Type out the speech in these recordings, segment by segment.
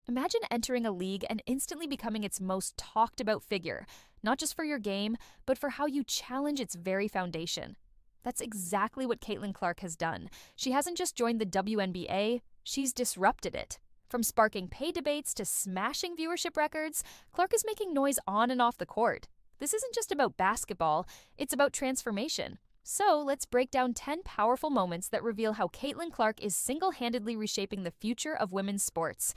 Imagine entering a league and instantly becoming its most talked about figure, not just for your game, but for how you challenge its very foundation. That's exactly what Caitlyn Clark has done. She hasn't just joined the WNBA, she's disrupted it. From sparking pay debates to smashing viewership records, Clark is making noise on and off the court. This isn't just about basketball, it's about transformation. So let's break down 10 powerful moments that reveal how Caitlyn Clark is single-handedly reshaping the future of women's sports.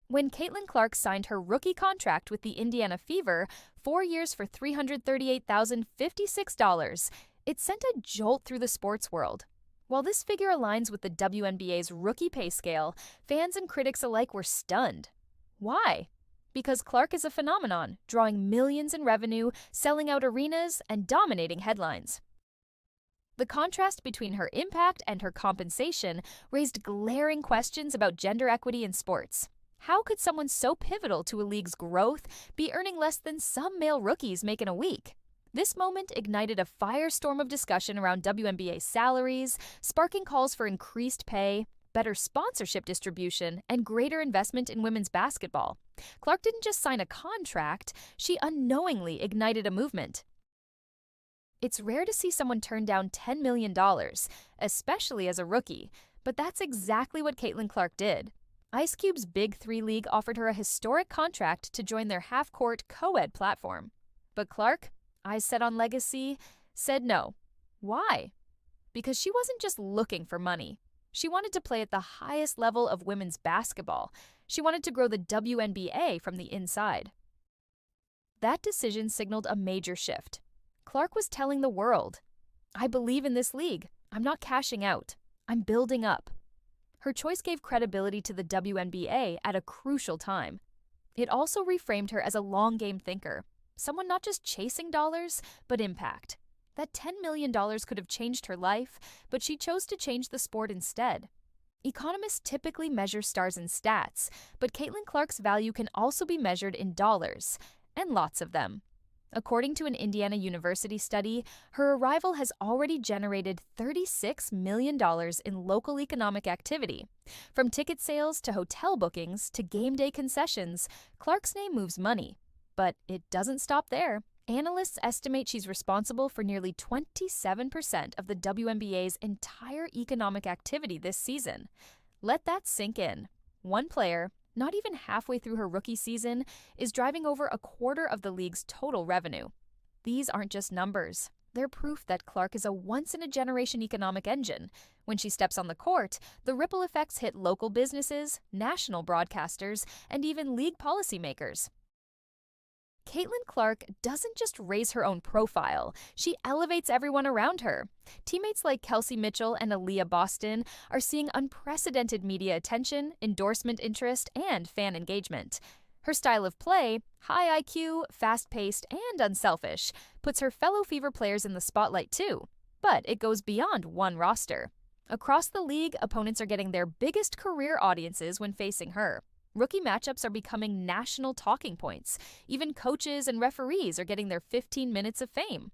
When Caitlyn Clark signed her rookie contract with the Indiana Fever, 4 years for $338,056, it sent a jolt through the sports world. While this figure aligns with the WNBA's rookie pay scale, fans and critics alike were stunned. Why? Because Clark is a phenomenon, drawing millions in revenue, selling out arenas, and dominating headlines. The contrast between her impact and her compensation raised glaring questions about gender equity in sports. How could someone so pivotal to a league's growth be earning less than some male rookies make in a week? This moment ignited a firestorm of discussion around WNBA salaries, sparking calls for increased pay, better sponsorship distribution, and greater investment in women's basketball. Clark didn't just sign a contract, she unknowingly ignited a movement. It's rare to see someone turn down $10 million, especially as a rookie, but that's exactly what Caitlyn Clark did. Ice Cube's Big Three League offered her a historic contract to join their half-court co-ed platform. But Clark, eyes set on legacy, said no. Why? Because she wasn't just looking for money. She wanted to play at the highest level of women's basketball. She wanted to grow the WNBA from the inside. That decision signaled a major shift. Clark was telling the world, I believe in this league. I'm not cashing out. I'm building up. Her choice gave credibility to the WNBA at a crucial time. It also reframed her as a long-game thinker, someone not just chasing dollars, but impact. That $10 million could have changed her life, but she chose to change the sport instead. Economists typically measure stars in stats, but Caitlyn Clark's value can also be measured in dollars, and lots of them. According to an Indiana University study, her arrival has already generated $36 million in local economic activity. From ticket sales to hotel bookings to game day concessions, Clark's name moves money. But it doesn't stop there. Analysts estimate she's responsible for nearly 27% of the WNBA's entire economic activity this season. Let that sink in. One player, not even halfway through her rookie season, is driving over a quarter of the league's total revenue. These aren't just numbers. They're proof that Clark is a once-in-a-generation economic engine. When she steps on the court, the ripple effects hit local businesses, national broadcasters, and even league policymakers. Caitlyn Clark doesn't just raise her own profile, she elevates everyone around her. Teammates like Kelsey Mitchell and Aaliyah Boston are seeing unprecedented media attention, endorsement interest, and fan engagement. Her style of play, high IQ, fast-paced, and unselfish, puts her fellow Fever players in the spotlight too. But it goes beyond one roster. Across the league, opponents are getting their biggest career audiences when facing her. Rookie matchups are becoming national talking points. Even coaches and referees are getting their 15 minutes of fame.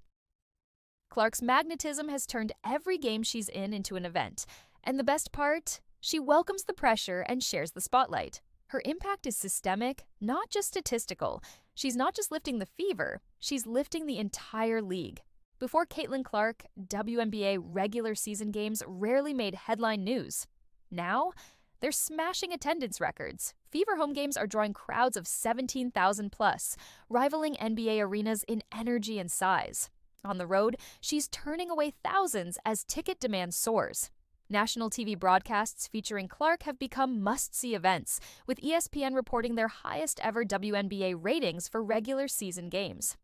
Clark's magnetism has turned every game she's in into an event. And the best part? She welcomes the pressure and shares the spotlight. Her impact is systemic, not just statistical. She's not just lifting the Fever, she's lifting the entire league. Before Caitlyn Clark, WNBA regular season games rarely made headline news. Now, they're smashing attendance records. Fever home games are drawing crowds of 17,000 plus, rivaling NBA arenas in energy and size. On the road, she's turning away thousands as ticket demand soars. National TV broadcasts featuring Clark have become must-see events, with ESPN reporting their highest-ever WNBA ratings for regular season games.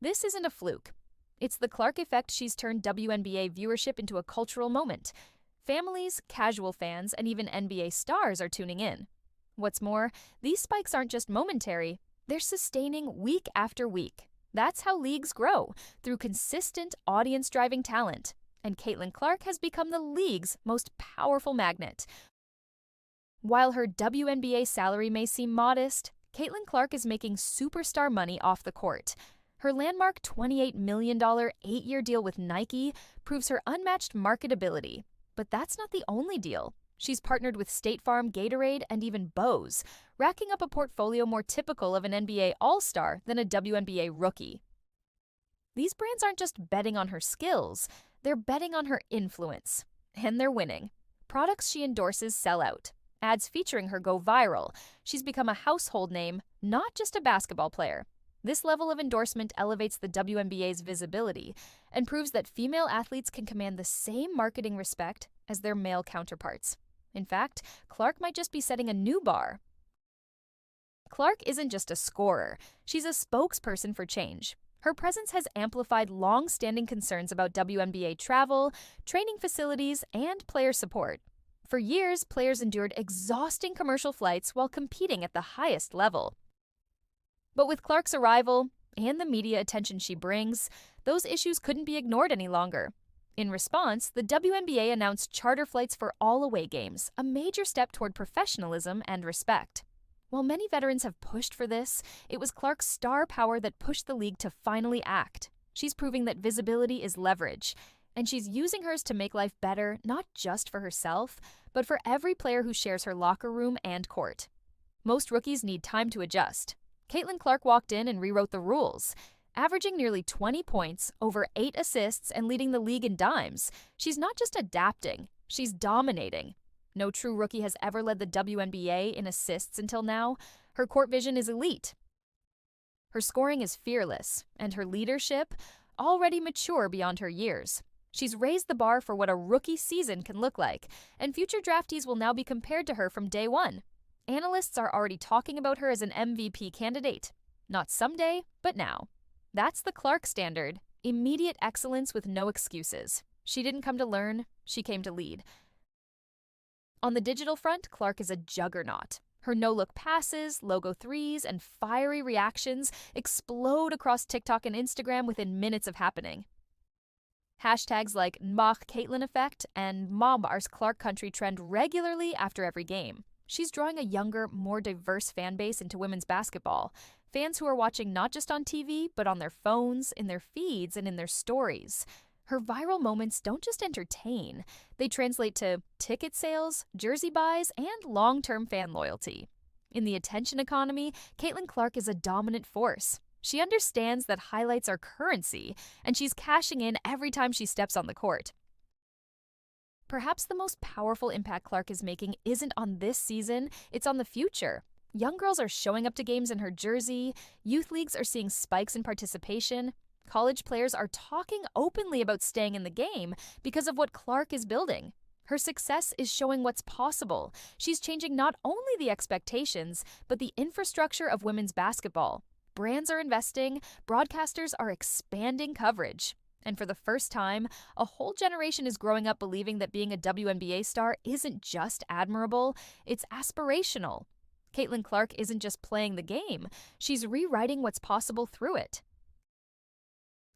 This isn't a fluke. It's the Clark effect. She's turned WNBA viewership into a cultural moment. Families, casual fans, and even NBA stars are tuning in. What's more, these spikes aren't just momentary, they're sustaining week after week. That's how leagues grow, through consistent audience-driving talent. And Caitlyn Clark has become the league's most powerful magnet. While her WNBA salary may seem modest, Caitlyn Clark is making superstar money off the court. Her landmark $28 million 8-year deal with Nike proves her unmatched marketability. But that's not the only deal. She's partnered with State Farm, Gatorade, and even Bose, racking up a portfolio more typical of an NBA All-Star than a WNBA rookie. These brands aren't just betting on her skills, they're betting on her influence. And they're winning. Products she endorses sell out. Ads featuring her go viral. She's become a household name, not just a basketball player. This level of endorsement elevates the WNBA's visibility and proves that female athletes can command the same marketing respect as their male counterparts. In fact, Clark might just be setting a new bar. Clark isn't just a scorer, she's a spokesperson for change. Her presence has amplified long-standing concerns about WNBA travel, training facilities, and player support. For years, players endured exhausting commercial flights while competing at the highest level. But with Clark's arrival, and the media attention she brings, those issues couldn't be ignored any longer. In response, the WNBA announced charter flights for all away games, a major step toward professionalism and respect. While many veterans have pushed for this, it was Clark's star power that pushed the league to finally act. She's proving that visibility is leverage, and she's using hers to make life better, not just for herself, but for every player who shares her locker room and court. Most rookies need time to adjust. Caitlyn Clark walked in and rewrote the rules. Averaging nearly 20 points, over 8 assists, and leading the league in dimes, she's not just adapting, she's dominating. No true rookie has ever led the WNBA in assists until now. Her court vision is elite. Her scoring is fearless, and her leadership, already mature beyond her years. She's raised the bar for what a rookie season can look like, and future draftees will now be compared to her from day one. Analysts are already talking about her as an MVP candidate. Not someday, but now. That's the Clark standard. Immediate excellence with no excuses. She didn't come to learn, she came to lead. On the digital front, Clark is a juggernaut. Her no-look passes, logo threes, and fiery reactions explode across TikTok and Instagram within minutes of happening. Hashtags like #Caitlyn effect and #Bars Clark Country trend regularly after every game. She's drawing a younger, more diverse fan base into women's basketball. Fans who are watching not just on TV, but on their phones, in their feeds, and in their stories. Her viral moments don't just entertain. They translate to ticket sales, jersey buys, and long-term fan loyalty. In the attention economy, Caitlyn Clark is a dominant force. She understands that highlights are currency, and she's cashing in every time she steps on the court. Perhaps the most powerful impact Clark is making isn't on this season, it's on the future. Young girls are showing up to games in her jersey, youth leagues are seeing spikes in participation, college players are talking openly about staying in the game because of what Clark is building. Her success is showing what's possible. She's changing not only the expectations, but the infrastructure of women's basketball. Brands are investing, broadcasters are expanding coverage. And for the first time, a whole generation is growing up believing that being a WNBA star isn't just admirable, it's aspirational. Caitlyn Clark isn't just playing the game, she's rewriting what's possible through it.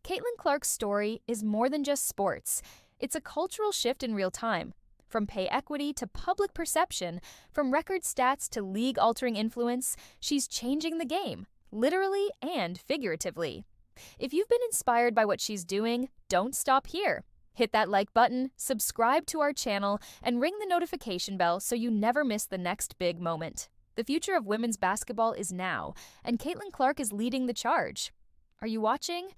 Caitlyn Clark's story is more than just sports. It's a cultural shift in real time. From pay equity to public perception, from record stats to league-altering influence, she's changing the game, literally and figuratively. If you've been inspired by what she's doing, don't stop here. Hit that like button, subscribe to our channel, and ring the notification bell so you never miss the next big moment. The future of women's basketball is now, and Caitlyn Clark is leading the charge. Are you watching?